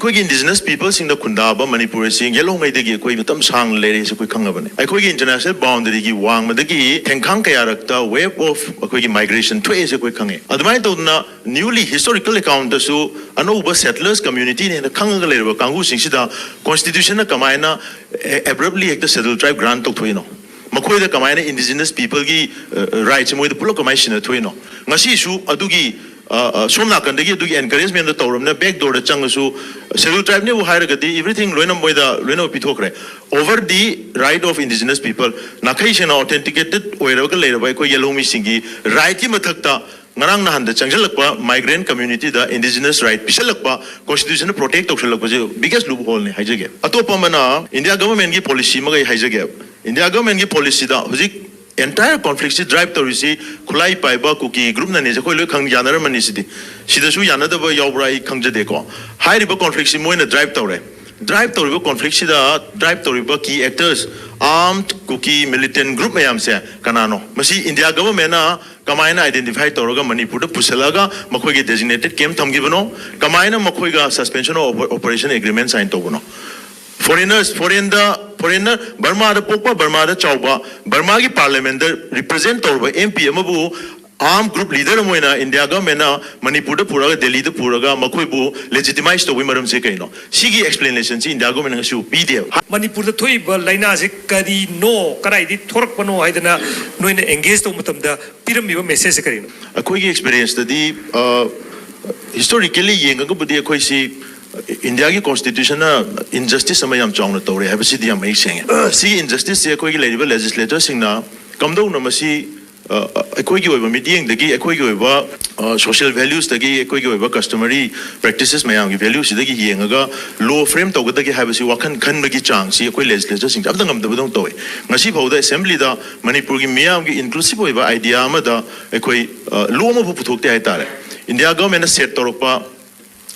ꯑꯩꯈꯣꯏꯒꯤ indigenous peoples in the Khundaba Manipur sing yellow ngaidagi ꯑꯩꯈꯣꯏ ꯃꯇꯝ ꯁꯥꯡ ꯂꯩꯔꯦꯁꯦ ꯑꯩꯈꯣꯏ ꯈꯪꯉꯕꯅꯦ ꯑꯩꯈꯣꯏꯒꯤ international boundary ꯒꯤ ꯋꯥꯡꯃꯗꯒꯤ ꯊꯦꯡꯈꯥꯡ ꯀꯌꯥꯔꯛꯇ wave of ꯑꯩꯈꯣꯏꯒꯤ migration ꯊꯣꯛꯑꯦꯁꯦ ꯑꯩꯈꯣꯏ ꯈꯪꯉꯦ ꯑꯗꯨꯃꯥꯏꯅ ꯇꯧꯗꯅ newly historical account ꯗꯁꯨ ꯑꯅꯧꯕ settlers community ꯅꯦꯅ ꯈꯪꯉꯒ ꯂꯩꯔꯕ ꯀꯥꯡꯕꯨꯁꯤꯡꯁꯤꯗ constitution ꯅ ꯀꯃꯥꯏꯅ abruptly ꯍꯦꯛꯇ scheduled tribe grant ꯇꯧꯊꯣꯛꯏꯅꯣ ꯃꯈꯣꯏꯗ ꯀꯃꯥꯏꯅ indigenous people ꯒꯤ rights ꯃꯣꯏꯗ ꯄꯨꯂꯞ ꯀꯃꯥꯏꯅ ꯁꯤꯟꯅꯊꯣꯛꯏꯅꯣ ꯉꯁꯤꯁꯨ ꯑꯗꯨꯒꯤ Som Nakandagi do encouragement the Torum, the back door the Changasu, Several tribe never Hiragati, everything Luenam with the Lueno Pitokre. Over the right of indigenous people, Nakation authenticated wherever later by Yellow Missingi, right Matakta, Narangnahan, the Changalakpa, migrant community, the indigenous right, Pishalakpa, Constitution protect of biggest loophole in Hijagap. Atopamana, India government policy Magai Hijagap. India government policy the entire conflict drive to receive Kulai Paiba Cookie group na nisa koi kang janara manisidi. Sidasu yanada ba yobrai kang jadeko. High river conflict si moina drive to river conflict sida drive to river key actors armed cookie militant group mayam se kanano. Masi India government na Khamaina identify Toroga Manipur Pusalaga Makogi designated came Tamgivano Khamaina Makoiga suspension of operation agreement signed Togono. Foreigner, Burma the Popa, Burma the Chauba, Burma ki parliament represent over MP Amabu, armed group leader Moina, India Gamena, Manipur Puraga, Delhi the Puraga, Makuibu, legitimized to Wimaram Sekano. Sigi explanations in Dago and Shu PDF. Manipur the Toiba, Lainazik, Kadi, no, Karadi, Torpano, Idana, no engaged to Mutam, the Pyramid message. A quick experience that the historically Yangabu Koisi. India की constitution ना injustice समय हम चाहूँ तो रहे हैं बस इधर हम एक सेंगे सी injustice से कोई लेवल legislator सिंगना कम दो ना मसी कोई की वह meeting दगी कोई की वह social values दगी कोई की वह customary practices में हम की values दगी ये इंगा law frame तो गता की है बस वाकन खन बगी चांग सी कोई legislator सिंग अब तक हम तो तो है मसी भाव दा assembly दा मणिपुर की मियाँ की inclusive वह idea में दा कोई law में वो पुथोकते हैं तारे India government ने set Torpa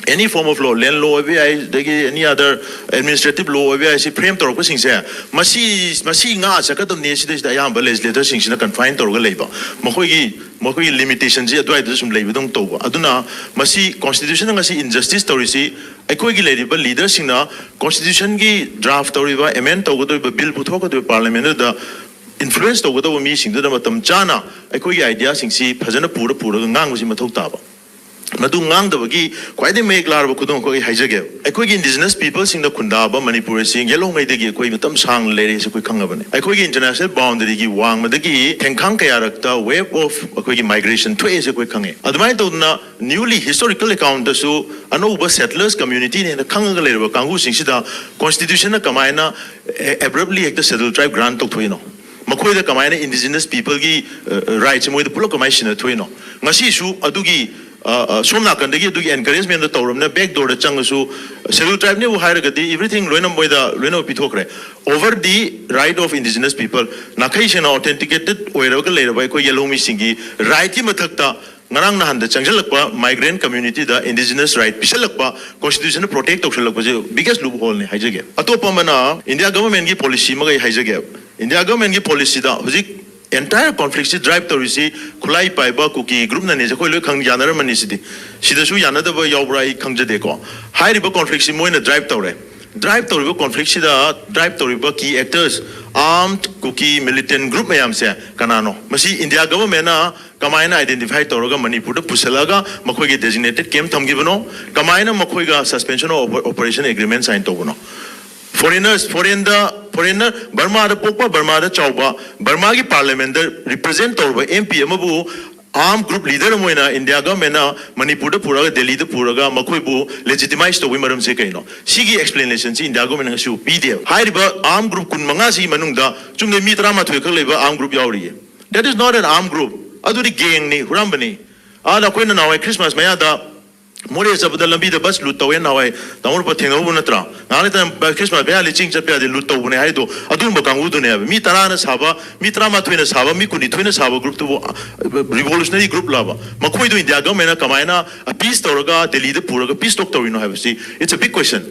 any form of law, land law, any other administrative law, frame to work things here. Masi nga sakato nation is the young legislator things in a confined to labor. Mokogi limitations here, do I do some labor don't to Aduna, Masi constitution and Masi injustice to receive a coagulable leaders in a constitution draft or amend to go to a bill put to parliament the influence to go to a meeting to the Matam Chana, a coagi idea sing see Pazana Pura Ngang was in Matotaba. Madungang the Wagi, quite a make Lara Kudon Koi Hijagel. A quick indigenous peoples in the Khundaba, Manipur sing yellow Maidagi, Quavitum Sang ladies, a quick Kangavan. A quick international boundary Wang Madagi, THNGKHANG Kayada, wave of a quick migration to a quick Kangi. Admaitona, newly historical account so Anoba settlers community in the Kangalera, Kangu Singida, Constitution of Khamaina abruptly the settled tribe grant to Twino. Makoi the Khamaina indigenous people gi rights and with the Pulokamation Twino. Masishu, Adugi. Som Nakandagi do encouragement the Torum, the back door the Changasu, Several tribe never Hiragati, everything Luenam with the Lueno Pitokre. Over the right of indigenous people, Nakation authenticated wherever later by Yellow Missingi, right Matakta, Narangnahan, the Changalakpa, migrant community, the indigenous right, Pishalakpa, constitution protect of biggest loophole in Hijagap. Atopamana, India government policy Magai Hijagap. India government policy the entire conflict drive to receive Kulai Paiba Cookie group na nisa koi kang janara manisidi. Sidasu yanada ba yobrai kang jadeko. High river conflict si moina drive to river conflict sida drive to river key actors armed cookie militant group mayam se kanano. Masi India government na Khamaina identify Toroga Manipur Pusalaga Makogi designated came Tamgivano Khamaina Makoiga suspension of operation agreement signed Togono. Foreigner, Burma the Popa, Burma the Chauba, Burma ki parliament represent over MP Amabu, armed group leader Moina, India Gamena, Manipur Puraga, Delhi the Puraga, Makuibu, legitimized to Wimaram Sekano. Sigi explanations in Dago and Shu PDF. High river armed group Kunmangasi Manunda, Chum the Mitrama to a armed group Yauri. That is not an armed group. Adu the gang ni, Rambani. Ada Quena now Christmas Mayada. More is about the Lambi the bus Luto and now I don't put in over Natra. Now let them by Christmas barely change up the Luto when I do. Adumbakan wouldn't have Mitaranas Hava, Mitrama Twinners Hava, Mikuni Twinners have a group to revolutionary group lover. Makoi doing the Agamena Khamaina, a peace Toroga, the leader Puraga, peace doctor, we know have see. It's a big question.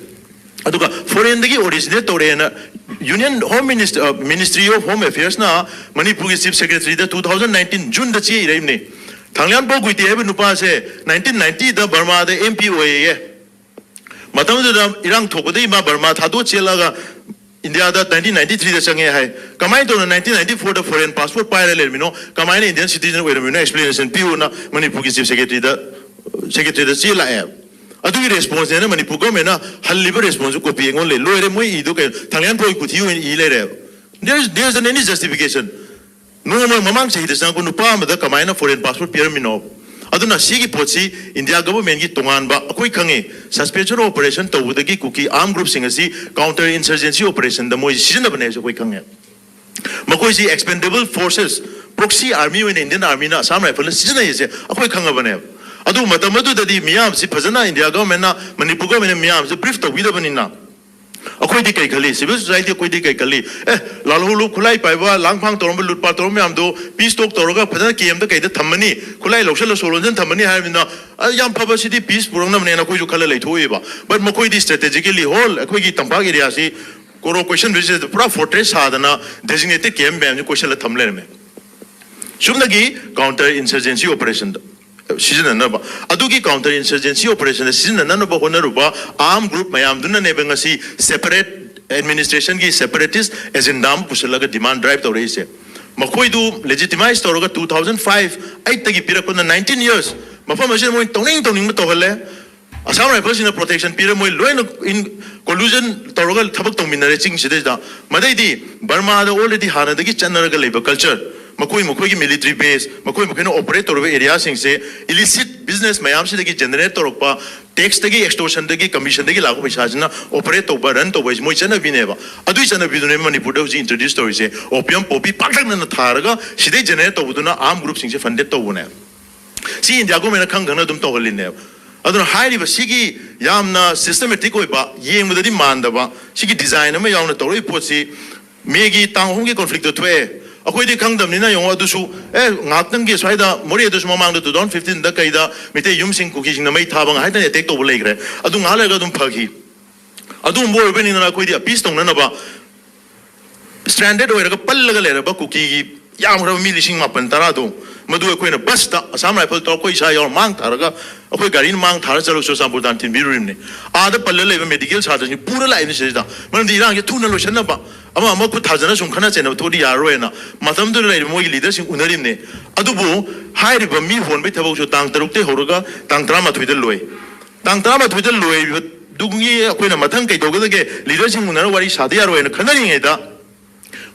Aduka foreign the originator and Union Home Ministry of Home Affairs na Manipur Chief Secretary the 2019 June the Chi Thangyan Boguiti Nupa say 1990 the Burma the MP OA matamda irang thokode ma Burma thado chelaga India da 1993 da change hai kamai to 1994 da foreign passport paira le mino kamai Indian citizen we mino explanation piu na Manipur ki chief secretary da chela hai adu response na Manipur government na haliber response ko pi ngon le loire moi I do ke thangyan pro ku thiu I le re there's an any justification no mamang chahi da sang ko nu pa ma da kamai na foreign passport pier mino aduna sigi pochi India government ki tongan ba akoi khange suspension operation tawudagi kuki armed group singasi counter insurgency operation da moi season bane so koi khange makoi si expendable forces proxy army when Indian army na Assam rifle season ye akoi khanga bane adu matamadu dadi miyam si phajana India government na Manipur government miyam si brief tawida banina akoi di kai khali civil society akoi di kai khali lalhulu khulai paiba langphang torom lutpa torom yam do peace talk toroga phajana kem da kai da thammani khulai loksal solonjan thammani haibina yam phaba sidi peace purang namne na koi ju khala leithoi ba but makoi di strategically whole akoi gi tampa area si koro question which is pura fortress sadana designated kem bam question la thamle me sumnagi counter insurgency operation season na ba adugi counter insurgency operation season na ba honaruba armed group mayam dunna ne bengasi separate administration ki separatist agenda pusalaga demand drive to raise makoi du legitimize toroga 2005 8 tagi pirakona 19 years mafam asin mo toning mo tohale Assam rifles in protection period mo loin in collusion toroga thabak tongminare ching side da madai di Burma da already hana dagi chanaraga labor culture makoi ki military base makoi no operate torbe area sing se illicit business mayam se dagi generate torpa tax dagi extortion dagi commission dagi lagu paisa jna operate to run to moi chana bineba adu chana bidune Manipur da introduce to se opium poppy pakak na tharaga side generate to buduna armed group sing se funded to bune si India go mena khang gana dum to galine aduna high river sigi yamna systematic oiba yeng mudadi mandaba sigi design ma yawna toroi pochi megi tanghong ki conflict to thwe akoi di khangdam ni na yong adu su ngaknang gi swaida mori adu su mamang da 2015 da kaida mite yum sing kuki sing na mai thabang hai ta attack to bolai gre adu ngala ga dum phagi adu mo be ni na koi di peace tong na ba stranded oira ga pallaga le ba kuki gi yam ra mi lising mapan tara do madu akoi na bus ta Assam rifle to koi sa yor mang tharaga akoi garin mang thar chalo so sam burdan tin birurim ne ada palla le medical sa ni pura la ni se da man di rang ge thuna lo shan na ba ama ku thajana sum khana chena thodi yaro na matam du lai mo leader sing unarim ne adubu hai ri ba mi hon be thabau so tang taruk te horoga tang drama thuidal loi tang drama thuidal loi dugi akoi na mathang kai doga ge leader sing unar wari sadi yaro na khana ri da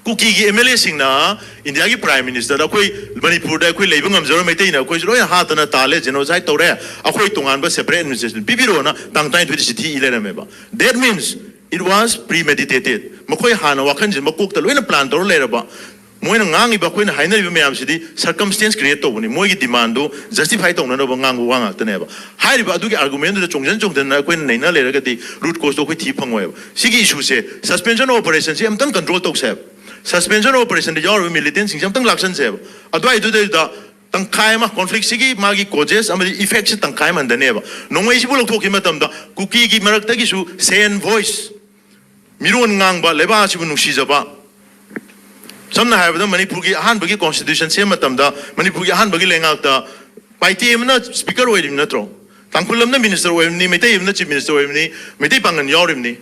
kuki gi MLA sing na India gi prime minister akoi Manipur da akoi leibang amjaro mete na akoi roi ha ta na tale genocide tore akoi tongan ba separate administration bibiro na tang tai thuidi sithi ile na me ba that means it was premeditated makoi hana wakhan jin makok ta loina plan tor le ba moina ngangi ba koina haina bi mayam sidi circumstance create to buni moi gi demand do justify to na ba ngangu wanga ta ne ba hai ba adu gi argument da chongjan chongdan na koina nei na le ga di root cause to koi thi phangoi sigi issue se suspension operation se amtang control to se suspension operation the your militant sing samtang lakshan se adwai do da tang khai ma conflict sigi magi causes amadi effects tang khai man da ne ba nongwei si bulok thoki matam da kuki gi marak ta gi su sen voice miron ngang ba leba si bu nusi jaba samna ha ba Manipur gi han bagi constitution se matam da Manipur gi han bagi lenga ta paiti emna speaker oirim na tro tangkulam na minister oirim ni mete emna chief minister oirim ni mete pangan yorim ni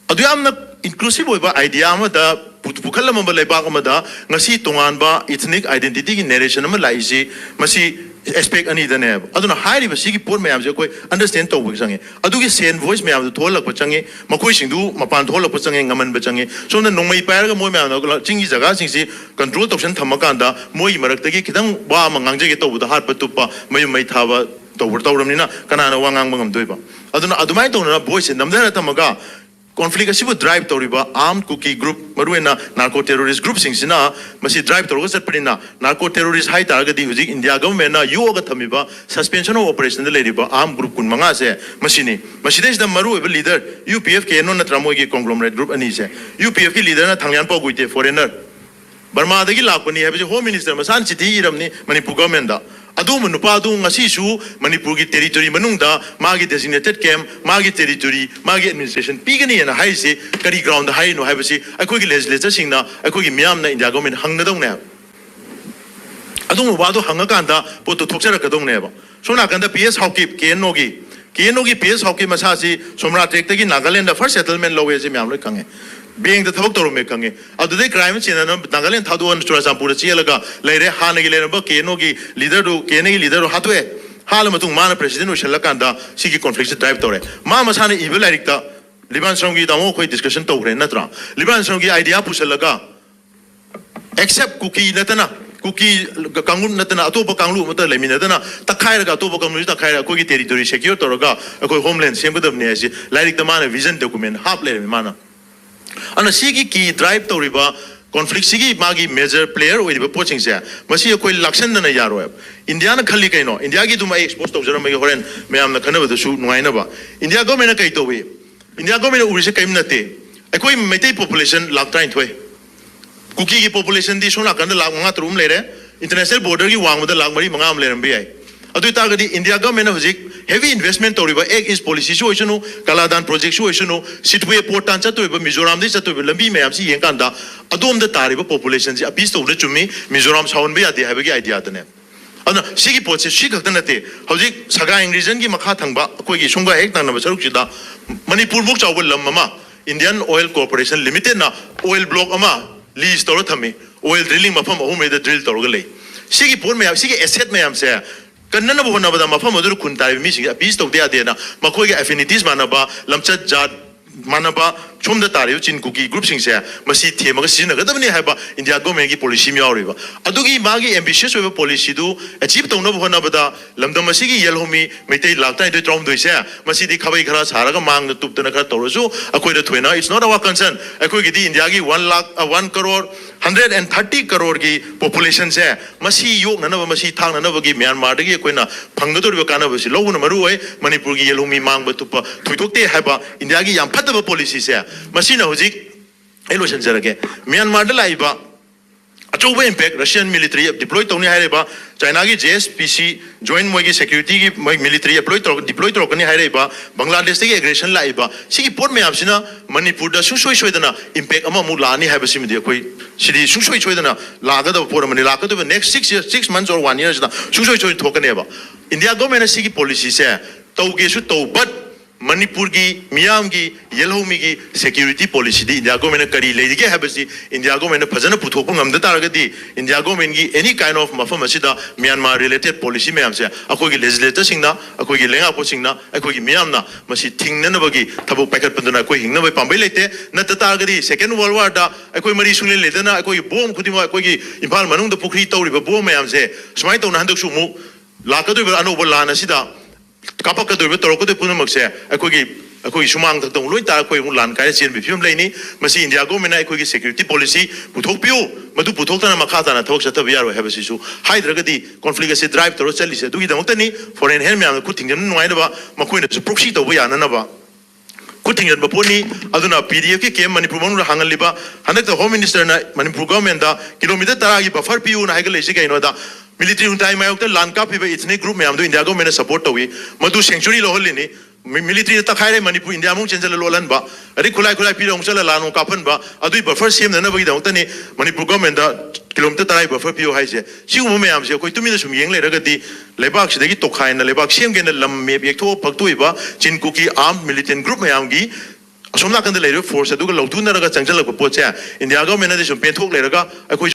adu amna inclusive oiba idea ma da pukhala ma ba leba ma da ngasi tongan ba ethnic identity gi narration ma lai si masi aspect ani da ne aduna hairi ba sigi por mayam je koi understand to bu change adu gi sen voice mayam to tholak pa change makoi singdu mapan tholak pa change ngaman ba change so na nongmai pa ga moi mayam na chingi jaga sing si control toction thamakan da moi marak ta gi khidang ba ma ngang je ge to bu da hat pa tu pa mai mai tha ba to bur to ram ni na kana na wangang bangam doi ba aduna adumai to na voice namda na tamaga conflict asibu drive toriba armed cookie group maruena narco terrorist group singsina masi drive torga satpina narco terrorist hai targadi huji India government na yoga thamiba suspension of operation le riba armed group kun manga se masini maside da maru leader UPF ke no na tramogi conglomerate group ani se UPF ki leader na thangyan pa guite foreigner Burma dagi lakpani habi home minister masan chithi iramni Manipur government da adu manupa adu ngasi su Manipur gi territory manungda magi designated camp magi territory magi administration pigani na hai se kari ground hai no habi si akoi gi legislature singna akoi gi miam na India government hangna dong ne adu ba do hanga kan da po to thokchara ka dong ne ba sona kan da PS hawkip ke no gi KNO की PS hockey मसासी Somnath track की Nagaland first settlement लोगे से ma'am लोग कंगे बेंग the थबक तोरो में कंगे अब दे crime चेना न नागालैंड थादो चुराचामपुर चेलगा लेरे हाने की लेरब KNO की लीडर दो KNO की लीडर हातवे हाल मतुंग मान प्रेसिडेंट उशलकांदा सिगी कॉन्फ्लिक्ट से ड्राइव तोरे मा मसाने इबल लाइरिकता लिबान संग की दामो कोई डिस्कशन तोरे नत्रा लिबान संग की आइडिया पुशलगा एक्सेप्ट कुकी नतना कुकी कांगू नतना अतोप कांगू मत लेमिनदना तखायरगा अतोप कांगू तखायरा कोई टेरिटोरी सिक्योर तोरगा कोई होमलैंड सेमगदबने ऐसे लाइरिक तमाने विजन डॉक्यूमेंट हाप ले माना अन सिगी की ड्राइव तोरिबा कॉन्फ्लिक्ट सिगी मागी मेजर प्लेयर ओइबा पोचिंग से मसी कोई लक्षण न यारो इंडिया न खली कइनो इंडिया की तुम एक्सपोज तौजरम मे होरेन मैम न खनबदसु नुआइनबा इंडिया गवर्नमेंट कई तोवे इंडिया गवर्नमेंट उरिसे कइम नते अकोई मेटे पॉपुलेशन लाख 3 कुकी की पॉपुलेशन दी सोना कंद लाख 5 तरुम लेरे इंटरनेशनल बॉर्डर की वांग मद लाख 5 5 लेरम बे अदु तागदी इंडिया गवर्नमेंट हजिक हेवी इन्वेस्टमेंट तोरिबा एक इज पॉलिसी सु ओइसनु कलादान प्रोजेक्ट सु ओइसनु सिटवे पोर्ट तान चतोइबा मिजोराम दि चतोइबा लंबी मैम सी येंकांदा अदोम द तारिबा पॉपुलेशन से अपीस तोबे चुमी मिजोराम साउन बे यादे हाबगी आइडिया दने अदना सिगी पोचे सि खक्त नते हजिक सगाइंग रीजन की मखा थंगबा कोई सुंगा एक तनब सरुक सिदा मणिपुर मुक चावल लम अमा इंडियन ऑयल कॉर्पोरेशन लिमिटेड ना ऑयल ब्लॉक अमा लीज तौर थमे ऑयल ड्रिलिंग मफम अहुम ड्रिल तौर ले सिगी पोर में सिगी एसेट में से कन्नन होनबदा मफम अदु खुन तारि मिसिंग अपीस तौदे आदेना मखोय के एफिनिटीज मानबा लमचत जात मानबा सोमदा तारि चिन कुकी ग्रुप सिंग से मसी थेमगा सिजनगदबने हाबा इंडिया गवर्नमेंट की पॉलिसी म्यावरिबा अदुगी मागी एम्बिशियस ओइबा पॉलिसी दु अचीव तौनब होनबदा लमदम मसीगी येलहोमी मेते लाक्ताइ दे ट्रॉम दोइसे मसी दि खबै खरा सारगा मांग तुपतना खरा तौरसु अखोय द थोइना इट्स नॉट आवर कंसर्न अखोय गिदी इंडिया की 1 करोड़ 130 करोड़ की पॉपुलेशन से मसी योग ननब मसी थांग ननब की म्यांमार दगी कोइना फंगदोरिबा कानबसी लौन मरु होय मणिपुर की येलहोमी मांग बतुप थोइतोकते हाबा इंडिया की याम फतब पॉलिसी से मसीना होजिक एलोशन जरगे म्यांमार द लाइबा अचौबा इम्पैक्ट रशियन मिलिट्री डिप्लॉय तौनी हाइरेबा चाइना की JSPC जॉइंट मोगी सिक्योरिटी की मोग मिलिट्री डिप्लॉय तौरकनी हाइरेबा बांग्लादेश की एग्रेशन लाइबा सिगी पोर्ट में आपसिना मणिपुर द सुसोय सोयदना इम्पैक्ट अमा मु लानी हाइबसिमदि कोई सिदी सुसोय सोयदना लागद पोर मनि लाकदब नेक्स्ट 6 months or 1 year दा सुसोय सोय थोकनेबा इंडिया गवर्नमेंट सिगी पॉलिसी से तौगेसु तौ बट मणिपुर की मियाम की येलहोमी की सिक्योरिटी पॉलिसी दी इंडिया गवर्नमेंट करी लेगे हैबसी इंडिया गवर्नमेंट फजन पुथोप ngam तारगदी इंडिया गवर्नमेंट की एनी काइंड ऑफ मफम असिदा म्यांमार रिलेटेड पॉलिसी मैम से अखोगी लेजिस्लेटर सिंगना अखोगी लेंगापो सिंगना अखोगी मियामना मसी थिंगननबगी थबो पैकट पंदना कोई हिंगनबे पांबे लेते नत तारगदी सेकेंड वर्ल्ड वार दा अखोई मरी सुले लेदना अखोगी बोम खुदिमा अखोगी Imphal मनुंग the Pukhri तौरिबा bomb ma'am से सुमाइ तौना हंदक सुमु लाकदोबा अनोबा लान असिदा कापकदोबा तौरकदो पुनमक से अखोगी सुमांग तक लोई तार कोई लान काय चेन बिफिम लेनी मसी इंडिया गवर्नमेंट अखोगी सिक्योरिटी पॉलिसी पुथोकपियो मदु पुथोकतना मखाताना थोक सतब यारो हैबसिसु हाइद्रगदी कॉन्फ्लिक्ट से ड्राइव तौर चलिसे दुगी दमक्तनी फॉरेन हेल्प म्याम खुथिंगन नुआइनबा मखोइना प्रोक्सी तौबा याननबा खुथिंगन बपोनी अदुना PDF के केम मणिपुर मनु हांगलिबा हनक होम मिनिस्टर ना मणिपुर गवर्नमेंट दा किलोमीटर 10 की बफर पियु ना हाइगलेसे कइनोदा मिलिट्री हुंटाई मायोक्ता लानका पिबा इथने ग्रुप में दो इंडिया गवर्नमेंट सपोर्ट तौई मधु सेंचुरी लोहलिनी मिलिट्री तखाइरे मणिपुर इंडिया मुंग चेंजल लोलनबा अरे खुलाई खुलाई पिरों चल लानो कापनबा अदुई बफर सेम ननबगी दौतनी मणिपुर गवर्नमेंट दा किलोमीटर 10 बफर पियो हाइसे सिगुम मैम से कोई तुमिन सुम येंग लेरगदी लेबाक सिदगी तोखाइना लेबाक सेम गेन लम मे बेक्थो फक्तोइबा चिनकु की आर्म मिलिटेंट ग्रुप मैम की असोम नाकंद लेरो फोर्स अदुगा लौथुनरगा चंगजलक पोचे इंडिया गवर्नमेंट ने सुम पेथोक लेरगा अखोई